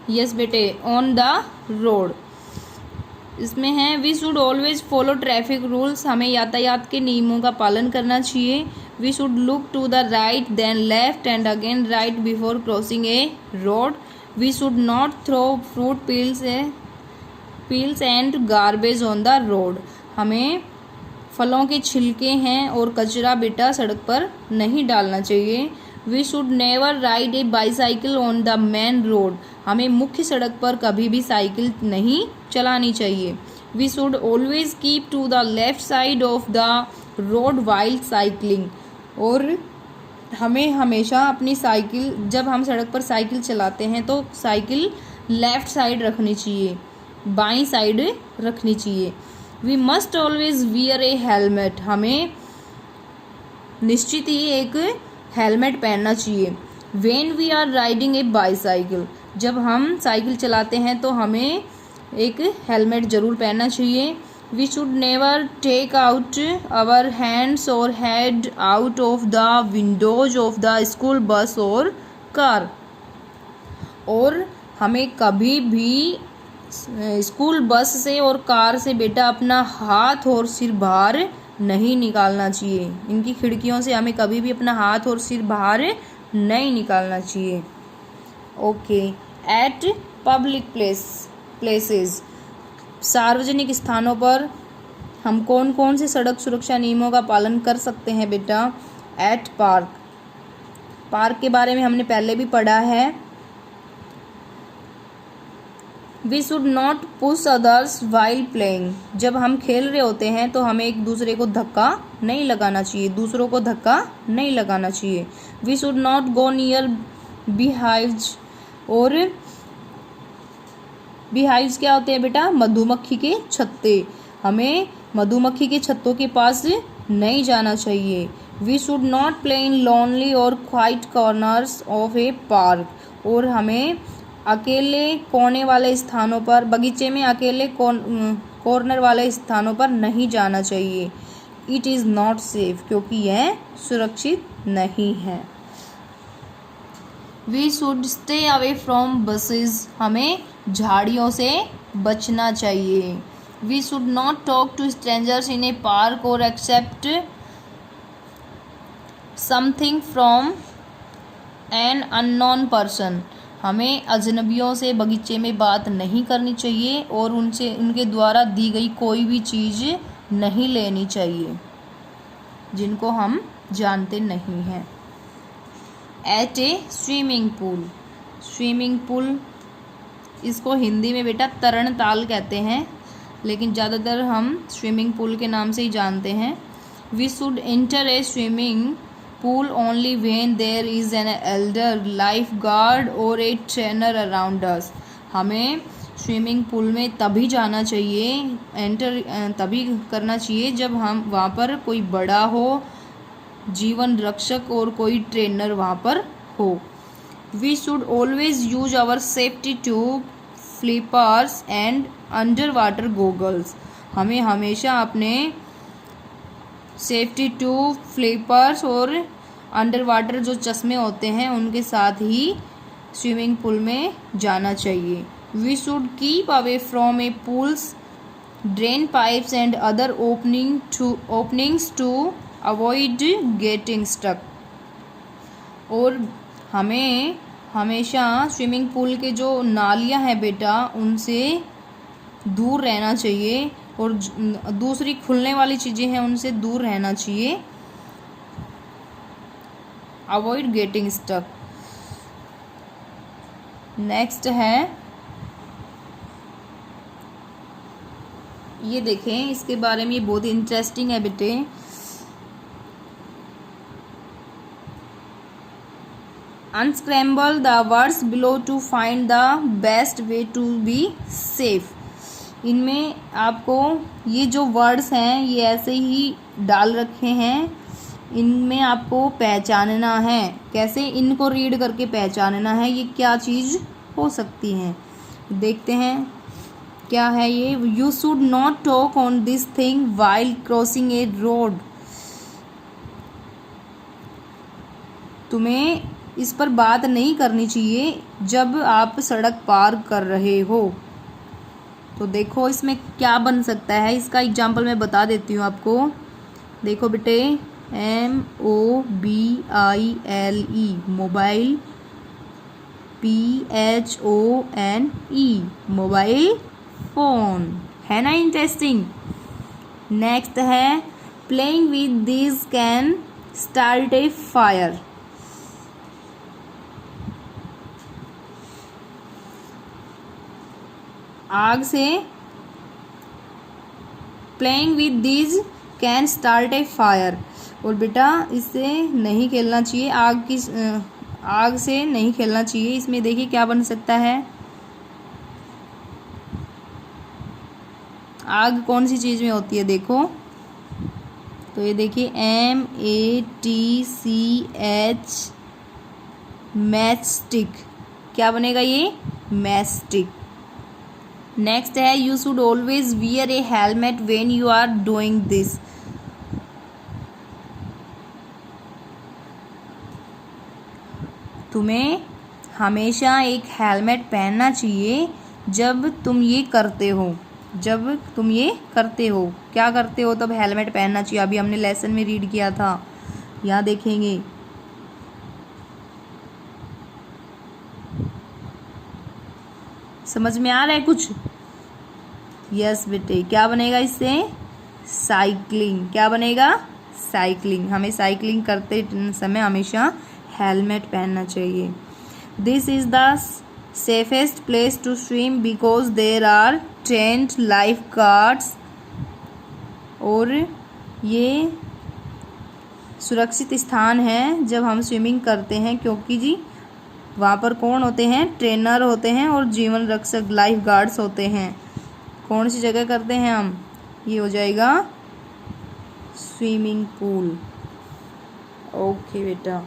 Yes बेटे, on the road. इसमें है we should always follow traffic rules, हमें यातायात के नियमों का पालन करना चाहिए। We should look to the right then left and again right before crossing a road. We should not throw fruit peels and garbage on the road, हमें फलों के छिलके हैं और कचरा बेटा सड़क पर नहीं डालना चाहिए। We should never ride a bicycle on the main road, हमें मुख्य सड़क पर कभी भी साइकिल नहीं चलानी चाहिए। We should always keep to the left side of the road while cycling, और हमें हमेशा अपनी साइकिल, जब हम सड़क पर साइकिल चलाते हैं तो साइकिल लेफ्ट साइड रखनी चाहिए, बाईं साइड रखनी चाहिए। We must always wear a helmet, हमें निश्चित ही एक हेलमेट पहनना चाहिए। When we are riding a bicycle, जब हम साइकिल चलाते हैं तो हमें एक हेलमेट जरूर पहनना चाहिए। We should never take out our hands और head out of the windows of the school bus और कार, और हमें कभी भी स्कूल बस से और कार से बेटा अपना हाथ और सिर बाहर नहीं निकालना चाहिए। इनकी खिड़कियों से हमें कभी भी अपना हाथ और सिर बाहर नहीं निकालना चाहिए। ओके, एट पब्लिक प्लेसेस, सार्वजनिक स्थानों पर हम कौन कौन से सड़क सुरक्षा नियमों का पालन कर सकते हैं बेटा? एट पार्क के बारे में हमने पहले भी पढ़ा है। We should not push others while playing, जब हम खेल रहे होते हैं तो हमें एक दूसरे को धक्का नहीं लगाना चाहिए, दूसरों को धक्का नहीं लगाना चाहिए। We should not go near beehives, और बीहाइव्स क्या होते हैं बेटा? मधुमक्खी के छत्ते, हमें मधुमक्खी के छत्तों के पास नहीं जाना चाहिए। We should not play in lonely और quiet corners of a park, और हमें अकेले कोने वाले स्थानों पर, बगीचे में अकेले कॉर्नर वाले स्थानों पर नहीं जाना चाहिए। इट इज़ नॉट सेफ, क्योंकि यह सुरक्षित नहीं है। We should stay away from buses, हमें झाड़ियों से बचना चाहिए। We should not talk to strangers in a park और accept something from an unknown person, हमें अजनबियों से बगीचे में बात नहीं करनी चाहिए और उनके द्वारा दी गई कोई भी चीज़ नहीं लेनी चाहिए जिनको हम जानते नहीं हैं। एट ए स्विमिंग पूल, इसको हिंदी में बेटा तरण ताल कहते हैं, लेकिन ज़्यादातर हम स्विमिंग पूल के नाम से ही जानते हैं। We should enter a swimming pool only when there is an elder lifeguard or a trainer around us, हमें स्विमिंग पूल में तभी जाना चाहिए, एंटर तभी करना चाहिए जब हम वहाँ पर कोई बड़ा हो, जीवन रक्षक और कोई ट्रेनर वहाँ पर हो। We should always use our safety tube, flippers and under water goggles, हमें हमेशा अपने सेफ्टी ट्यूब, फ्लिपर्स और अंडर वाटर जो चश्मे होते हैं उनके साथ ही स्विमिंग पूल में जाना चाहिए। We should keep away from a pools, drain pipes and other openings to avoid getting stuck, और हमें हमेशा स्विमिंग पूल के जो नालियां हैं बेटा उनसे दूर रहना चाहिए, और दूसरी खुलने वाली चीज़ें हैं उनसे दूर रहना चाहिए। Avoid getting stuck. नेक्स्ट है, ये देखें, इसके बारे में ये बहुत इंटरेस्टिंग है बेटे। Unscramble the words below to find the best way to be safe, इनमें आपको ये जो वर्ड्स हैं ये ऐसे ही डाल रखे हैं, इनमें आपको पहचानना है। कैसे? इनको रीड करके पहचानना है ये क्या चीज़ हो सकती है। देखते हैं क्या है ये। You should not talk on this thing while crossing a road, तुम्हें इस पर बात नहीं करनी चाहिए जब आप सड़क पार कर रहे हो। तो देखो इसमें क्या बन सकता है, इसका एग्जाम्पल मैं बता देती हूँ आपको। देखो बेटे, MOBILE mobile, PHONE mobile phone, है ना इंटरेस्टिंग। नेक्स्ट है playing with this can start A fire. आग से, playing with this can start A fire. और बेटा इससे नहीं खेलना चाहिए, आग से नहीं खेलना चाहिए। इसमें देखिए क्या बन सकता है, आग कौन सी चीज़ में होती है देखो। तो ये देखिए MATCH मैच स्टिक, क्या बनेगा ये, मैच स्टिक। नेक्स्ट है you should always wear a helmet when you are doing this. तुम्हें हमेशा एक हेलमेट पहनना चाहिए जब तुम ये करते हो। जब तुम ये करते हो, क्या करते हो, तब हेलमेट पहनना चाहिए। अभी हमने लेसन में रीड किया था, यहाँ देखेंगे। समझ में आ रहा है कुछ? यस बेटे, क्या बनेगा इससे, साइकिलिंग। क्या बनेगा, साइकिलिंग। हमें साइकिलिंग करते समय हमेशा हेलमेट पहनना चाहिए। This is the safest place to swim because there are trained life guards. और ये सुरक्षित स्थान है जब हम स्विमिंग करते हैं, क्योंकि जी वहाँ पर कौन होते हैं, ट्रेनर होते हैं और जीवन रक्षक लाइफ गार्ड्स होते हैं। कौन सी जगह करते हैं हम, ये हो जाएगा स्विमिंग पूल। ओके बेटा।